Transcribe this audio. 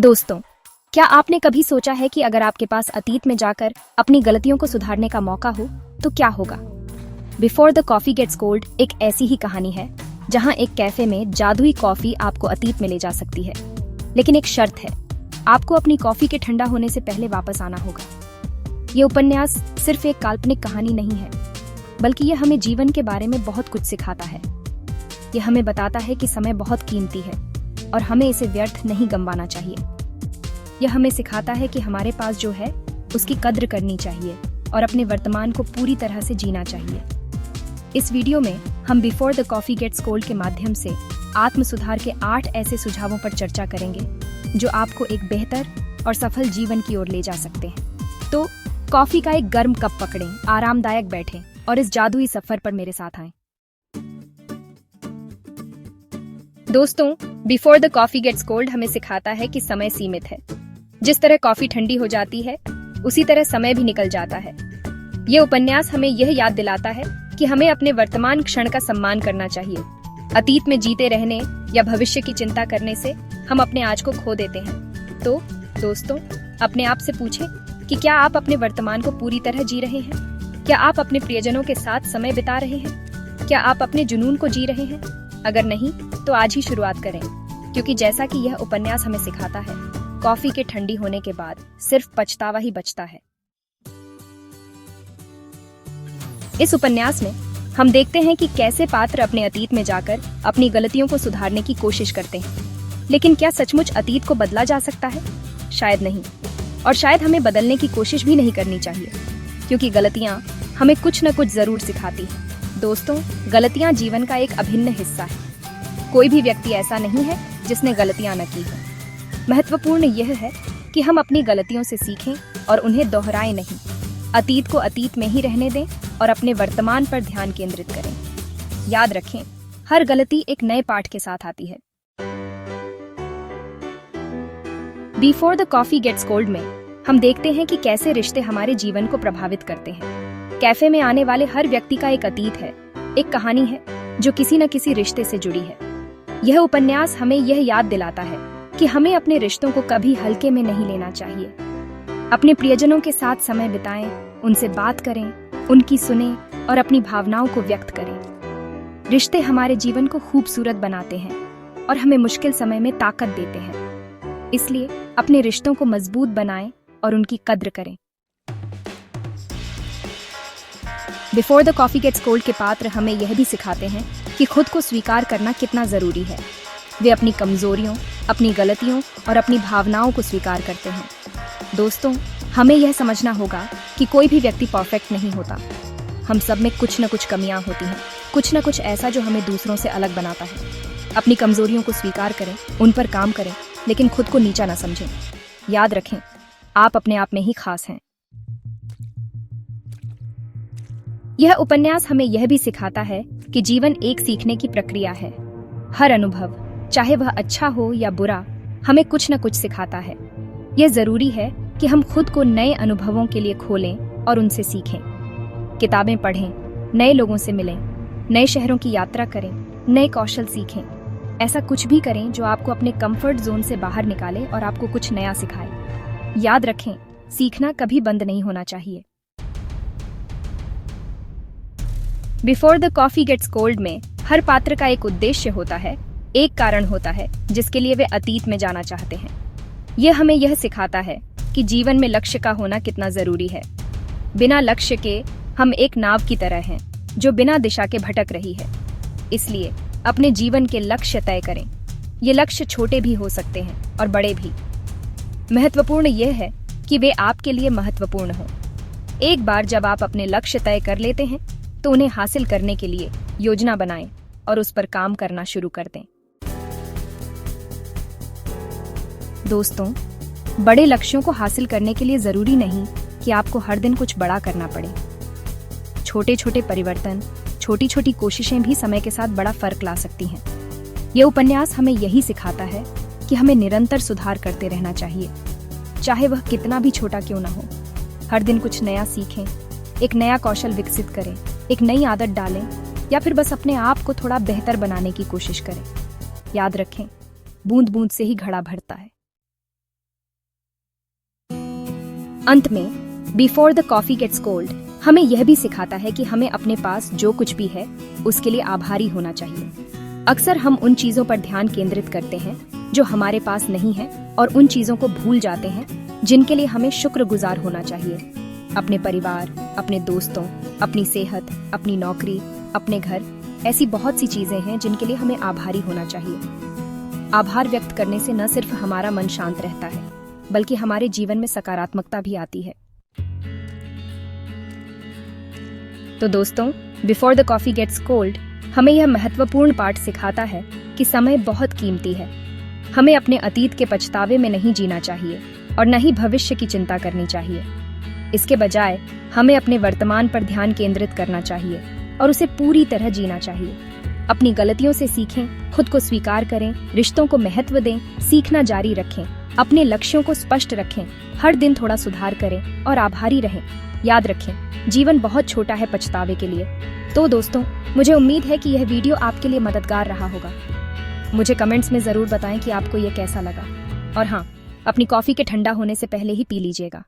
दोस्तों, क्या आपने कभी सोचा है कि अगर आपके पास अतीत में जाकर अपनी गलतियों को सुधारने का मौका हो तो क्या होगा? Before the coffee gets cold एक ऐसी ही कहानी है जहां एक कैफे में जादुई कॉफी आपको अतीत में ले जा सकती है। लेकिन एक शर्त है, आपको अपनी कॉफी के ठंडा होने से पहले वापस आना होगा। ये उपन्यास सिर्फ एक काल्पनिक कहानी नहीं है, बल्कि यह हमें जीवन के बारे में बहुत कुछ सिखाता है। यह हमें बताता है कि समय बहुत कीमती है और हमें इसे व्यर्थ नहीं गंवाना चाहिए। यह हमें सिखाता है कि हमारे पास जो है उसकी कद्र करनी चाहिए और अपने वर्तमान को पूरी तरह से जीना चाहिए। इस वीडियो में हम Before the coffee gets Cold के माध्यम से आत्म सुधार के 8 ऐसे सुझावों पर चर्चा करेंगे जो आपको एक बेहतर और सफल जीवन की ओर ले जा सकते हैं। तो कॉफी का एक गर्म कप पकड़ें, आरामदायक बैठें और इस जादुई सफर पर मेरे साथ आएं। दोस्तों, Before the coffee gets Cold हमें सिखाता है कि समय सीमित है। जिस तरह कॉफी ठंडी हो जाती है, उसी तरह समय भी निकल जाता है। ये उपन्यास हमें यह याद दिलाता है कि हमें अपने वर्तमान क्षण का सम्मान करना चाहिए। अतीत में जीते रहने या भविष्य की चिंता करने से हम अपने आज को खो देते हैं। तो दोस्तों, अपने आप से पूछें कि क्या आप अपने वर्तमान को पूरी तरह जी रहे हैं? क्या आप अपने प्रियजनों के साथ समय बिता रहे हैं? क्या आप अपने जुनून को जी रहे हैं? अगर नहीं, तो आज ही शुरुआत करें, क्योंकि जैसा कि यह उपन्यास हमें सिखाता है, कॉफी के ठंडी होने के बाद सिर्फ पछतावा ही बचता है। इस उपन्यास में हम देखते हैं कि कैसे पात्र अपने अतीत में जाकर अपनी गलतियों को सुधारने की कोशिश करते हैं। लेकिन क्या सचमुच अतीत को बदला जा सकता है? शायद नहीं, और शायद हमें बदलने की कोशिश भी नहीं करनी चाहिए, क्योंकि गलतियां हमें कुछ न कुछ जरूर सिखाती हैं। दोस्तों, गलतियां जीवन का एक अभिन्न हिस्सा है। कोई भी व्यक्ति ऐसा नहीं है जिसने गलतियां न की हों। महत्वपूर्ण यह है कि हम अपनी गलतियों से सीखें और उन्हें दोहराएं नहीं। अतीत को अतीत में ही रहने दें और अपने वर्तमान पर ध्यान केंद्रित करें। याद रखें, हर गलती एक नए पाठ के साथ आती है। Before the coffee gets Cold में हम देखते हैं कि कैसे रिश्ते हमारे जीवन को प्रभावित करते हैं। कैफे में आने वाले हर व्यक्ति का एक अतीत है, एक कहानी है जो किसी न किसी रिश्ते से जुड़ी है। यह उपन्यास हमें यह याद दिलाता है कि हमें अपने रिश्तों को कभी हल्के में नहीं लेना चाहिए। अपने प्रियजनों के साथ समय बिताएं, उनसे बात करें, उनकी सुनें और अपनी भावनाओं को व्यक्त करें। रिश्ते हमारे जीवन को खूबसूरत बनाते हैं और हमें मुश्किल समय में ताकत देते हैं। इसलिए अपने रिश्तों को मजबूत बनाएं और उनकी कद्र करें। Before the coffee gets Cold के पात्र हमें यह भी सिखाते हैं कि खुद को स्वीकार करना कितना जरूरी है। वे अपनी कमजोरियों, अपनी गलतियों और अपनी भावनाओं को स्वीकार करते हैं। दोस्तों, हमें यह समझना होगा कि कोई भी व्यक्ति परफेक्ट नहीं होता। हम सब में कुछ न कुछ कमियां होती हैं, कुछ न कुछ ऐसा जो हमें दूसरों से अलग बनाता है। अपनी कमजोरियों को स्वीकार करें, उन पर काम करें, लेकिन खुद को नीचा न समझें। याद रखें, आप अपने आप में ही खास हैं। यह उपन्यास हमें यह भी सिखाता है कि जीवन एक सीखने की प्रक्रिया है। हर अनुभव, चाहे वह अच्छा हो या बुरा, हमें कुछ न कुछ सिखाता है। यह जरूरी है कि हम खुद को नए अनुभवों के लिए खोलें और उनसे सीखें। किताबें पढ़ें, नए लोगों से मिलें, नए शहरों की यात्रा करें, नए कौशल सीखें। ऐसा कुछ भी करें जो आपको अपने कंफर्ट जोन से बाहर निकाले और आपको कुछ नया सिखाए। याद रखें, सीखना कभी बंद नहीं होना चाहिए। Before the coffee gets Cold में हर पात्र का एक उद्देश्य होता है, एक कारण होता है जिसके लिए वे अतीत में जाना चाहते हैं। यह हमें यह सिखाता है कि जीवन में लक्ष्य का होना कितना जरूरी है। बिना लक्ष्य के हम एक नाव की तरह हैं जो बिना दिशा के भटक रही है। इसलिए अपने जीवन के लक्ष्य तय करें। ये लक्ष्य छोटे भी हो सकते हैं और बड़े भी। महत्वपूर्ण यह है कि वे आपके लिए महत्वपूर्ण हों। एक बार जब आप अपने लक्ष्य तय कर लेते हैं, तो उन्हें हासिल करने के लिए योजना बनाएं और उस पर काम करना शुरू कर दें। दोस्तों, बड़े लक्ष्यों को हासिल करने के लिए जरूरी नहीं कि आपको हर दिन कुछ बड़ा करना पड़े। छोटे छोटे परिवर्तन, छोटी छोटी कोशिशें भी समय के साथ बड़ा फर्क ला सकती हैं। यह उपन्यास हमें यही सिखाता है कि हमें निरंतर सुधार करते रहना चाहिए, चाहे वह कितना भी छोटा क्यों ना हो। हर दिन कुछ नया सीखें, एक नया कौशल विकसित करें, एक नई आदत डालें या फिर बस अपने आप को थोड़ा बेहतर बनाने की कोशिश करें। याद रखें, बूंद बूंद से ही घड़ा भरता है। अंत में Before the coffee gets Cold हमें यह भी सिखाता है कि हमें अपने पास जो कुछ भी है उसके लिए आभारी होना चाहिए। अक्सर हम उन चीजों पर ध्यान केंद्रित करते हैं जो हमारे पास नहीं है और उन चीजों को भूल जाते हैं जिनके लिए हमें शुक्रगुजार होना चाहिए। अपने परिवार, अपने दोस्तों, अपनी सेहत, अपनी नौकरी, अपने घर, ऐसी बहुत सी चीजें हैं जिनके लिए हमें आभारी होना चाहिए। आभार व्यक्त करने से न सिर्फ हमारा मन शांत रहता है बल्कि हमारे जीवन में सकारात्मकता भी आती है। तो दोस्तों, Before the coffee gets Cold हमें यह महत्वपूर्ण पाठ सिखाता है कि समय बहुत कीमती है। हमें अपने अतीत के पछतावे में नहीं जीना चाहिए और न ही भविष्य की चिंता करनी चाहिए। इसके बजाय हमें अपने वर्तमान पर ध्यान केंद्रित करना चाहिए और उसे पूरी तरह जीना चाहिए। अपनी गलतियों से सीखें, खुद को स्वीकार करें, रिश्तों को महत्व दें, सीखना जारी रखें, अपने लक्ष्यों को स्पष्ट रखें, हर दिन थोड़ा सुधार करें और आभारी रहें। याद रखें, जीवन बहुत छोटा है पछतावे के लिए। तो दोस्तों, मुझे उम्मीद है कि यह वीडियो आपके लिए मददगार रहा होगा। मुझे कमेंट्स में ज़रूर बताएं कि आपको यह कैसा लगा। और हाँ, अपनी कॉफ़ी के ठंडा होने से पहले ही पी लीजिएगा।